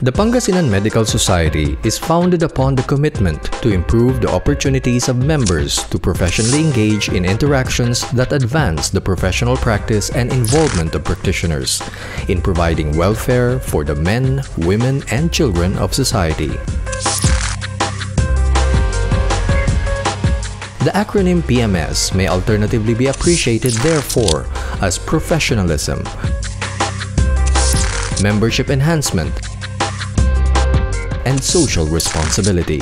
The Pangasinan Medical Society is founded upon the commitment to improve the opportunities of members to professionally engage in interactions that advance the professional practice and involvement of practitioners in providing welfare for the men, women, and children of society. The acronym PMS may alternatively be appreciated therefore as professionalism, membership enhancement, and social responsibility.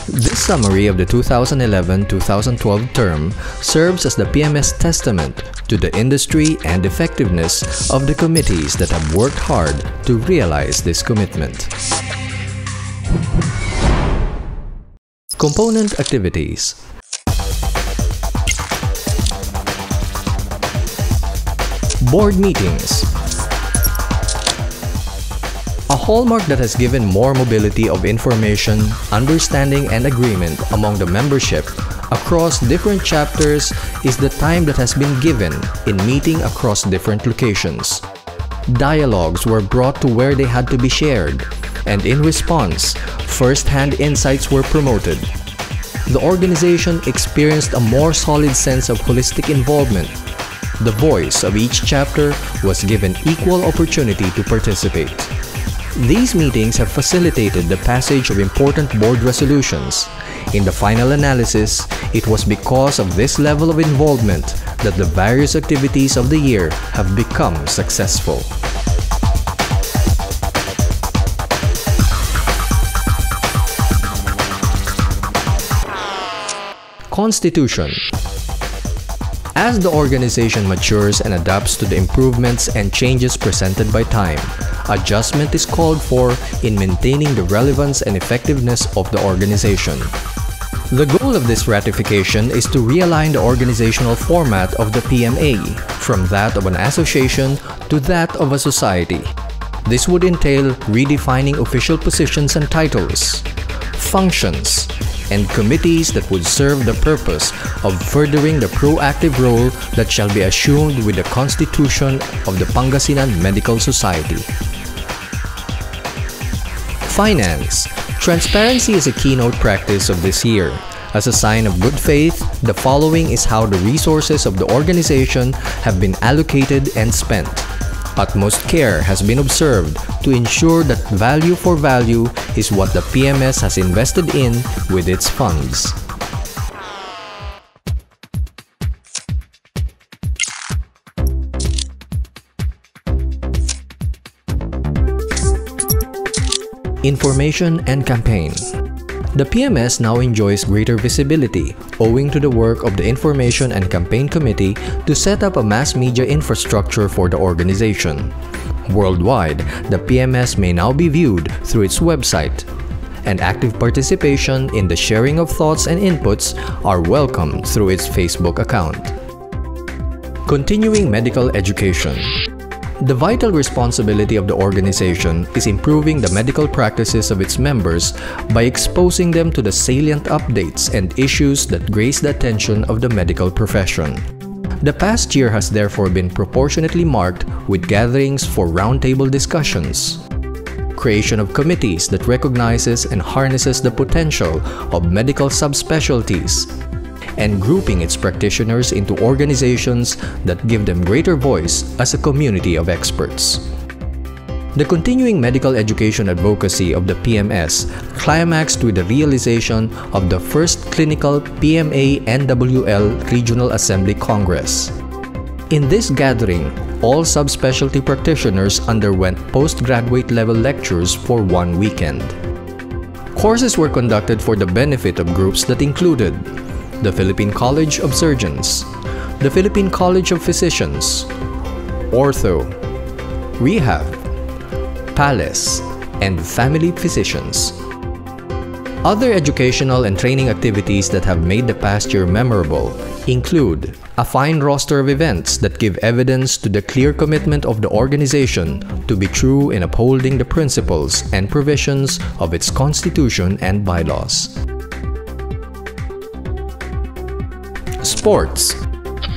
This summary of the 2011-2012 term serves as the PMS testament to the industry and effectiveness of the committees that have worked hard to realize this commitment. Component activities. Board meetings. A hallmark that has given more mobility of information, understanding, and agreement among the membership across different chapters is the time that has been given in meeting across different locations. Dialogues were brought to where they had to be shared, and in response, first-hand insights were promoted. The organization experienced a more solid sense of holistic involvement. The voice of each chapter was given equal opportunity to participate. These meetings have facilitated the passage of important board resolutions. In the final analysis, it was because of this level of involvement that the various activities of the year have become successful. Constitution. As the organization matures and adapts to the improvements and changes presented by time, adjustment is called for in maintaining the relevance and effectiveness of the organization. The goal of this ratification is to realign the organizational format of the PMA from that of an association to that of a society. This would entail redefining official positions and titles, functions, and committees that would serve the purpose of furthering the proactive role that shall be assumed with the Constitution of the Pangasinan Medical Society. Finance. Transparency is a keynote practice of this year. As a sign of good faith, the following is how the resources of the organization have been allocated and spent. Utmost care has been observed to ensure that value for value is what the PMS has invested in with its funds. Information and campaign. The PMS now enjoys greater visibility owing to the work of the Information and Campaign Committee to set up a mass media infrastructure for the organization. Worldwide, the PMS may now be viewed through its website, and active participation in the sharing of thoughts and inputs are welcomed through its Facebook account. Continuing medical education. The vital responsibility of the organization is improving the medical practices of its members by exposing them to the salient updates and issues that grace the attention of the medical profession. The past year has therefore been proportionately marked with gatherings for roundtable discussions, creation of committees that recognizes and harnesses the potential of medical subspecialties, and grouping its practitioners into organizations that give them greater voice as a community of experts. The continuing medical education advocacy of the PMS climaxed with the realization of the first clinical PMA-NWL Regional Assembly Congress. In this gathering, all subspecialty practitioners underwent postgraduate level lectures for one weekend. Courses were conducted for the benefit of groups that included the Philippine College of Surgeons, the Philippine College of Physicians, Ortho, Rehab, Palace, and Family Physicians. Other educational and training activities that have made the past year memorable include a fine roster of events that give evidence to the clear commitment of the organization to be true in upholding the principles and provisions of its constitution and bylaws. Sports.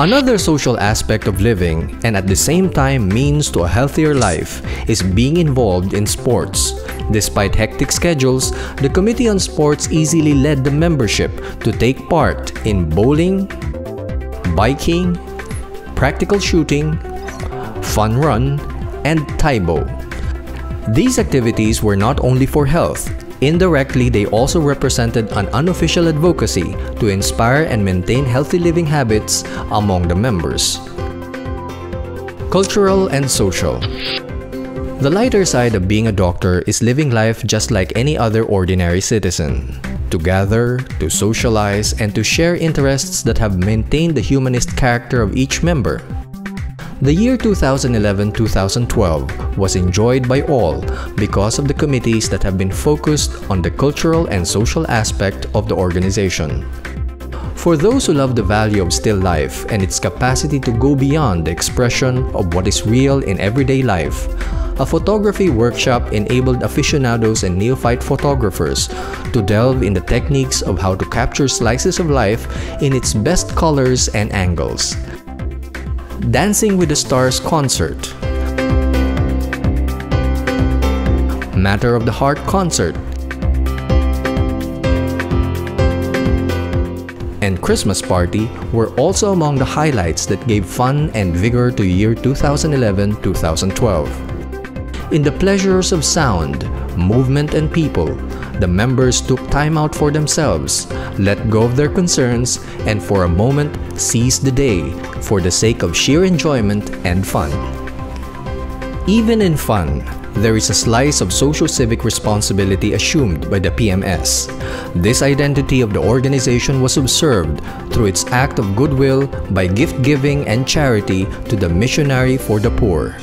Another social aspect of living, and at the same time means to a healthier life, is being involved in sports. Despite hectic schedules, the Committee on Sports easily led the membership to take part in bowling, biking, practical shooting, fun run, and Taibo. These activities were not only for health. Indirectly, they also represented an unofficial advocacy to inspire and maintain healthy living habits among the members. Cultural and social. The lighter side of being a doctor is living life just like any other ordinary citizen. To gather, to socialize, and to share interests that have maintained the humanist character of each member. The year 2011-2012 was enjoyed by all because of the committees that have been focused on the cultural and social aspect of the organization. For those who love the value of still life and its capacity to go beyond the expression of what is real in everyday life, a photography workshop enabled aficionados and neophyte photographers to delve in the techniques of how to capture slices of life in its best colors and angles. Dancing with the Stars concert, Matter of the Heart concert, and Christmas party were also among the highlights that gave fun and vigor to year 2011-2012. In the pleasures of sound, movement, and people, the members took time out for themselves, let go of their concerns, and for a moment seized the day for the sake of sheer enjoyment and fun. Even in fun, there is a slice of social-civic responsibility assumed by the PMS. This identity of the organization was observed through its act of goodwill by gift-giving and charity to the missionary for the poor.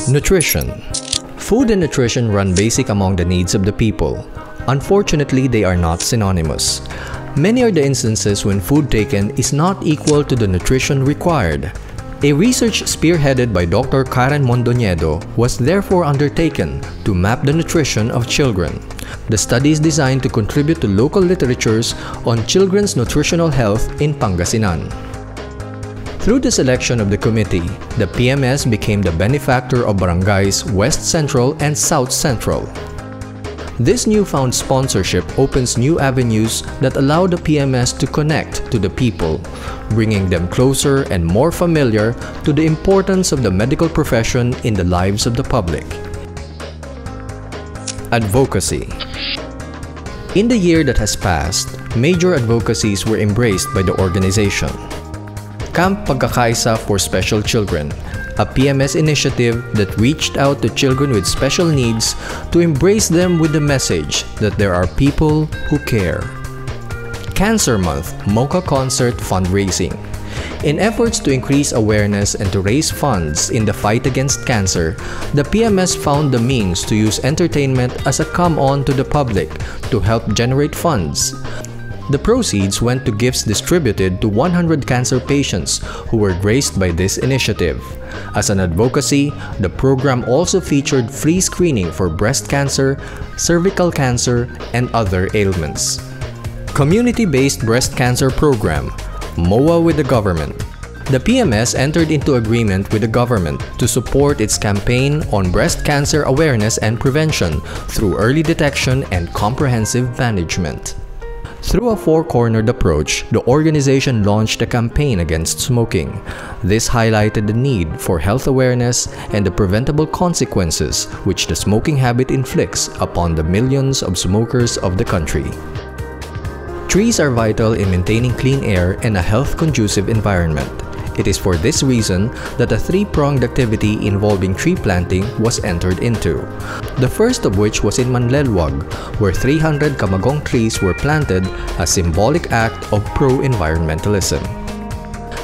Nutrition. Food and nutrition run basic among the needs of the people. Unfortunately, they are not synonymous. Many are the instances when food taken is not equal to the nutrition required. A research spearheaded by Dr. Karen Mondoñedo was therefore undertaken to map the nutrition of children. The study is designed to contribute to local literatures on children's nutritional health in Pangasinan. Through the selection of the committee, the PMS became the benefactor of barangays West Central and South Central. This newfound sponsorship opens new avenues that allow the PMS to connect to the people, bringing them closer and more familiar to the importance of the medical profession in the lives of the public. Advocacy. In the year that has passed, major advocacies were embraced by the organization. Camp Pagkakaisa for Special Children, a PMS initiative that reached out to children with special needs to embrace them with the message that there are people who care. Cancer Month Mocha Concert Fundraising. In efforts to increase awareness and to raise funds in the fight against cancer, the PMS found the means to use entertainment as a come-on to the public to help generate funds. The proceeds went to gifts distributed to 100 cancer patients who were graced by this initiative. As an advocacy, the program also featured free screening for breast cancer, cervical cancer, and other ailments. Community-based breast cancer program, MOA with the government. The PMS entered into agreement with the government to support its campaign on breast cancer awareness and prevention through early detection and comprehensive management. Through a four-cornered approach, the organization launched a campaign against smoking. This highlighted the need for health awareness and the preventable consequences which the smoking habit inflicts upon the millions of smokers of the country. Trees are vital in maintaining clean air and a health-conducive environment. It is for this reason that a three-pronged activity involving tree planting was entered into. The first of which was in Manlelwag, where 300 kamagong trees were planted, a symbolic act of pro-environmentalism.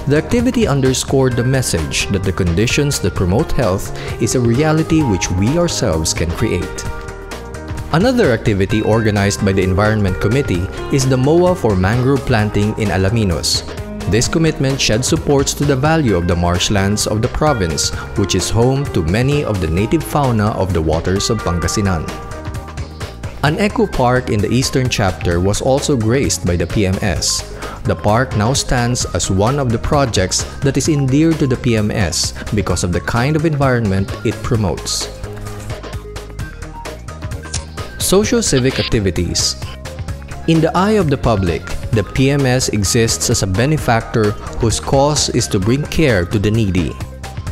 The activity underscored the message that the conditions that promote health is a reality which we ourselves can create. Another activity organized by the Environment Committee is the MOA for mangrove planting in Alaminos. This commitment sheds supports to the value of the marshlands of the province, which is home to many of the native fauna of the waters of Pangasinan. An eco park in the eastern chapter was also graced by the PMS. The park now stands as one of the projects that is endeared to the PMS because of the kind of environment it promotes. Socio-civic activities. In the eye of the public, the PMS exists as a benefactor whose cause is to bring care to the needy.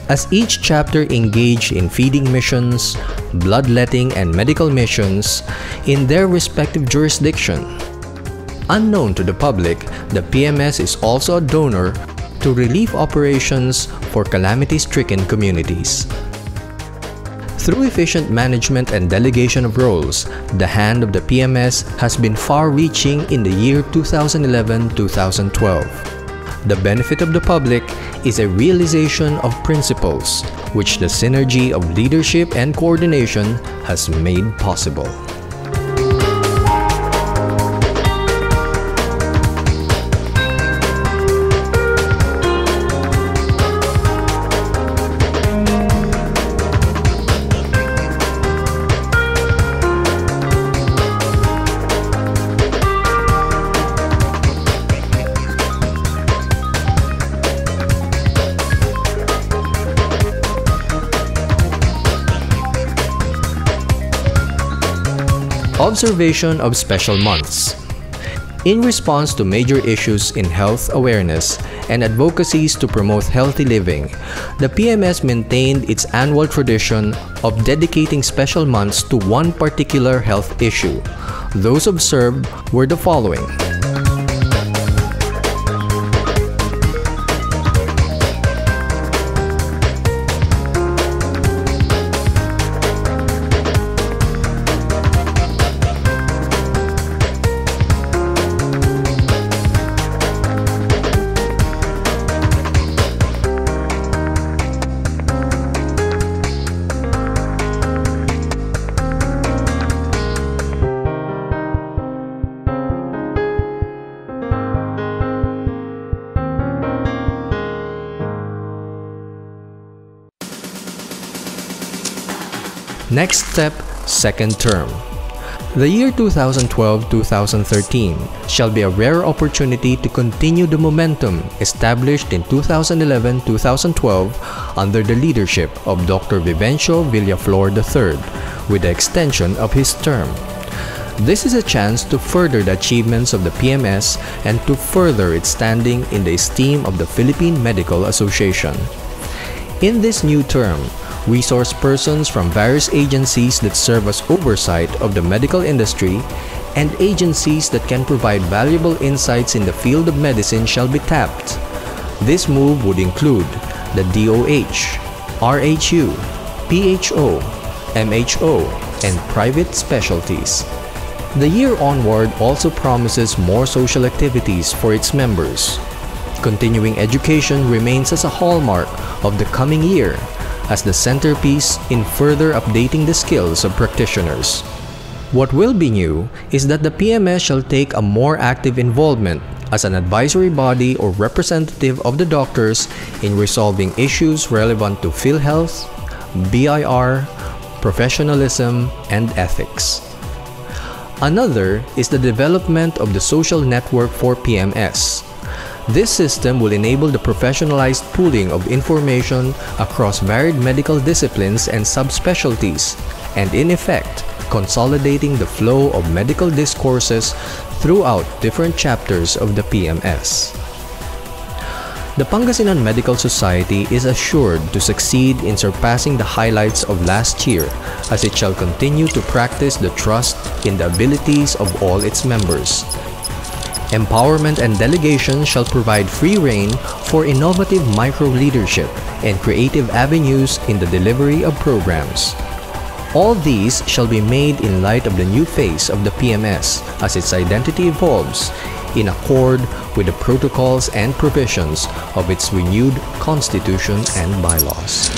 As each chapter engaged in feeding missions, bloodletting, and medical missions in their respective jurisdiction. Unknown to the public, the PMS is also a donor to relief operations for calamity-stricken communities. Through efficient management and delegation of roles, the hand of the PMS has been far-reaching in the year 2011-2012. The benefit of the public is a realization of principles, which the synergy of leadership and coordination has made possible. Observation of special months. In response to major issues in health awareness and advocacies to promote healthy living, the PMS maintained its annual tradition of dedicating special months to one particular health issue. Those observed were the following. Next step, second term. The year 2012-2013 shall be a rare opportunity to continue the momentum established in 2011-2012 under the leadership of Dr. Vivencio Villaflor III with the extension of his term. This is a chance to further the achievements of the PMS and to further its standing in the esteem of the Philippine Medical Association. In this new term, resource persons from various agencies that serve as oversight of the medical industry and agencies that can provide valuable insights in the field of medicine shall be tapped. This move would include the DOH, RHU, PHO, MHO, and private specialties. The year onward also promises more social activities for its members. Continuing education remains as a hallmark of the coming year as the centerpiece in further updating the skills of practitioners. What will be new is that the PMS shall take a more active involvement as an advisory body or representative of the doctors in resolving issues relevant to PhilHealth, BIR, professionalism, and ethics. Another is the development of the social network for PMS. This system will enable the professionalized pooling of information across varied medical disciplines and subspecialties, and in effect, consolidating the flow of medical discourses throughout different chapters of the PMS. The Pangasinan Medical Society is assured to succeed in surpassing the highlights of last year as it shall continue to practice the trust in the abilities of all its members. Empowerment and delegation shall provide free rein for innovative micro-leadership and creative avenues in the delivery of programs. All these shall be made in light of the new face of the PMS as its identity evolves, in accord with the protocols and provisions of its renewed constitution and bylaws.